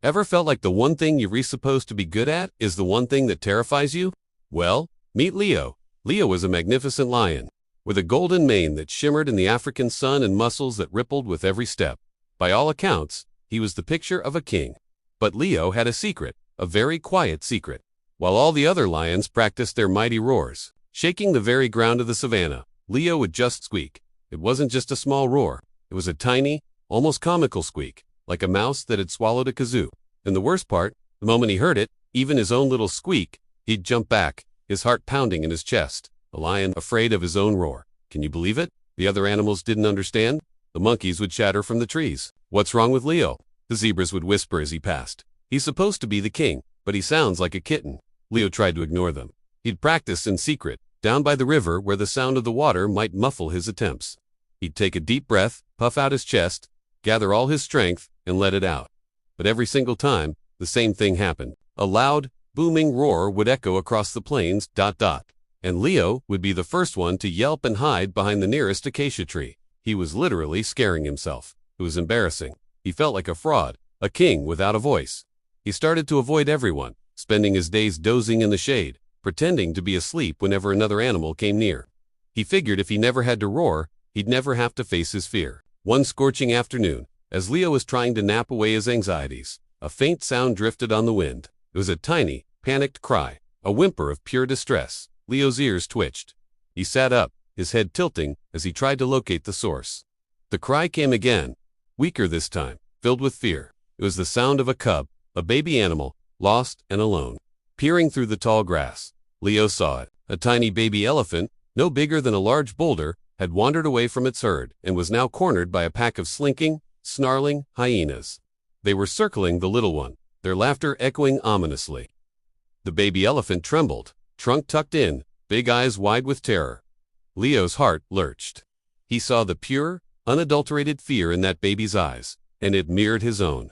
Ever felt like the one thing you're supposed to be good at is the one thing that terrifies you? Well, meet Leo. Leo was a magnificent lion, with a golden mane that shimmered in the African sun and muscles that rippled with every step. By all accounts, he was the picture of a king. But Leo had a secret, a very quiet secret. While all the other lions practiced their mighty roars, shaking the very ground of the savannah, Leo would just squeak. It wasn't just a small roar. It was a tiny, almost comical squeak, like a mouse that had swallowed a kazoo. And the worst part, the moment he heard it, even his own little squeak, he'd jump back, his heart pounding in his chest. A lion afraid of his own roar. Can you believe it? The other animals didn't understand. The monkeys would chatter from the trees. What's wrong with Leo? The zebras would whisper as he passed. He's supposed to be the king, but he sounds like a kitten. Leo tried to ignore them. He'd practice in secret, down by the river where the sound of the water might muffle his attempts. He'd take a deep breath, puff out his chest, gather all his strength, and let it out. But every single time, the same thing happened. A loud, booming roar would echo across the plains, ... And Leo would be the first one to yelp and hide behind the nearest acacia tree. He was literally scaring himself. It was embarrassing. He felt like a fraud, a king without a voice. He started to avoid everyone, spending his days dozing in the shade, pretending to be asleep whenever another animal came near. He figured if he never had to roar, he'd never have to face his fear. One scorching afternoon, as Leo was trying to nap away his anxieties, a faint sound drifted on the wind. It was a tiny, panicked cry, a whimper of pure distress. Leo's ears twitched. He sat up, his head tilting as he tried to locate the source. The cry came again, weaker this time, filled with fear. It was the sound of a cub, a baby animal, lost and alone. Peering through the tall grass, Leo saw it. A tiny baby elephant, no bigger than a large boulder, had wandered away from its herd and was now cornered by a pack of slinking, snarling hyenas. They were circling the little one, their laughter echoing ominously. The baby elephant trembled, trunk tucked in, big eyes wide with terror. Leo's heart lurched. He saw the pure, unadulterated fear in that baby's eyes, and it mirrored his own.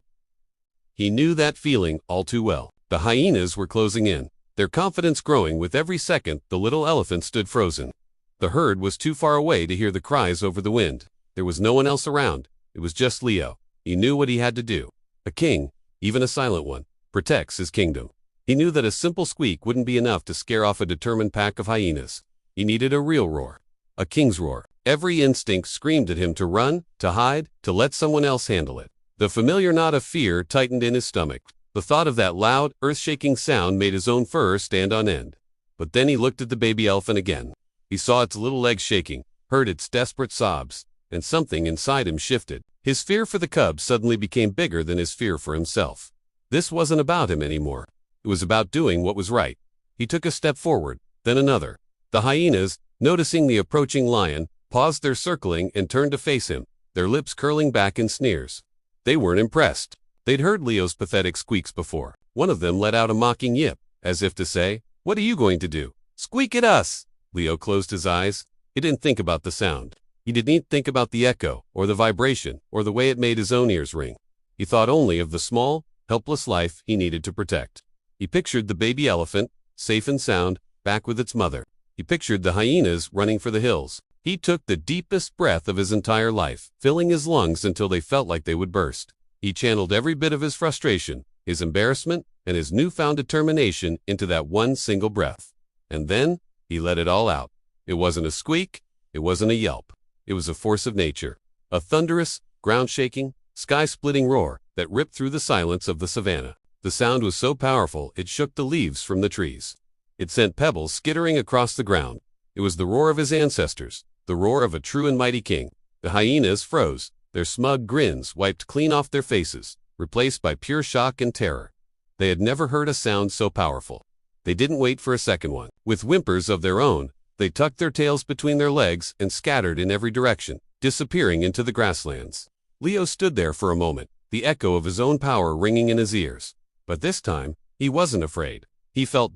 He knew that feeling all too well. The hyenas were closing in, their confidence growing with every second the little elephant stood frozen. The herd was too far away to hear the cries over the wind. There was no one else around. It was just Leo. He knew what he had to do. A king, even a silent one, protects his kingdom. He knew that a simple squeak wouldn't be enough to scare off a determined pack of hyenas. He needed a real roar, a king's roar. Every instinct screamed at him to run, to hide, to let someone else handle it. The familiar knot of fear tightened in his stomach. The thought of that loud, earth-shaking sound made his own fur stand on end. But then he looked at the baby elephant again. He saw its little legs shaking, heard its desperate sobs, and something inside him shifted. His fear for the cub suddenly became bigger than his fear for himself. This wasn't about him anymore. It was about doing what was right. He took a step forward, then another. The hyenas, noticing the approaching lion, paused their circling and turned to face him, their lips curling back in sneers. They weren't impressed. They'd heard Leo's pathetic squeaks before. One of them let out a mocking yip, as if to say, "What are you going to do? Squeak at us!" Leo closed his eyes. He didn't think about the sound. He didn't think about the echo, or the vibration, or the way it made his own ears ring. He thought only of the small, helpless life he needed to protect. He pictured the baby elephant, safe and sound, back with its mother. He pictured the hyenas running for the hills. He took the deepest breath of his entire life, filling his lungs until they felt like they would burst. He channeled every bit of his frustration, his embarrassment, and his newfound determination into that one single breath. And then, he let it all out. It wasn't a squeak, it wasn't a yelp. It was a force of nature, a thunderous, ground-shaking, sky-splitting roar that ripped through the silence of the savannah. The sound was so powerful it shook the leaves from the trees. It sent pebbles skittering across the ground. It was the roar of his ancestors, the roar of a true and mighty king. The hyenas froze, their smug grins wiped clean off their faces, replaced by pure shock and terror. They had never heard a sound so powerful. They didn't wait for a second one. With whimpers of their own, they tucked their tails between their legs and scattered in every direction, disappearing into the grasslands. Leo stood there for a moment, the echo of his own power ringing in his ears. But this time, he wasn't afraid. He felt ...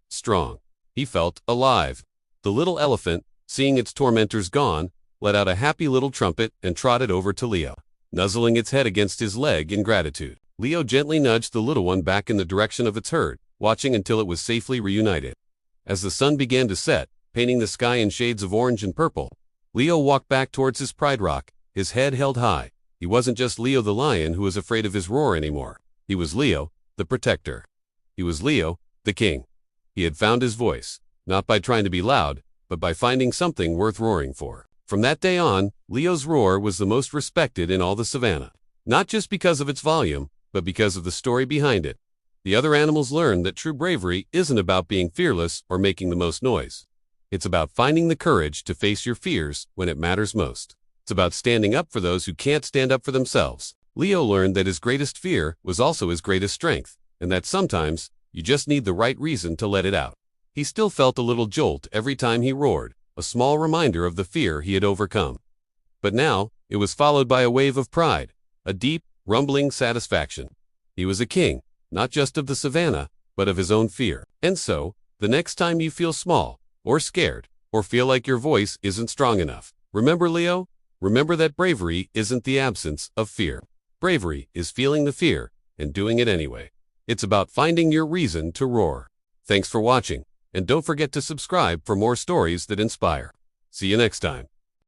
strong. He felt alive. The little elephant, seeing its tormentors gone, let out a happy little trumpet and trotted over to Leo, nuzzling its head against his leg in gratitude. Leo gently nudged the little one back in the direction of its herd, watching until it was safely reunited. As the sun began to set, painting the sky in shades of orange and purple, Leo walked back towards his pride rock, his head held high. He wasn't just Leo the lion who was afraid of his roar anymore. He was Leo, the protector. He was Leo, the king. He had found his voice, not by trying to be loud, but by finding something worth roaring for. From that day on, Leo's roar was the most respected in all the savannah. Not just because of its volume, but because of the story behind it. The other animals learned that true bravery isn't about being fearless or making the most noise. It's about finding the courage to face your fears when it matters most. It's about standing up for those who can't stand up for themselves. Leo learned that his greatest fear was also his greatest strength, and that sometimes you just need the right reason to let it out. He still felt a little jolt every time he roared, a small reminder of the fear he had overcome. But now, it was followed by a wave of pride, a deep, rumbling satisfaction. He was a king, not just of the savannah, but of his own fear. And so, the next time you feel small, or scared, or feel like your voice isn't strong enough, remember, Leo, remember that bravery isn't the absence of fear. Bravery is feeling the fear and doing it anyway. It's about finding your reason to roar. Thanks for watching, and don't forget to subscribe for more stories that inspire. See you next time.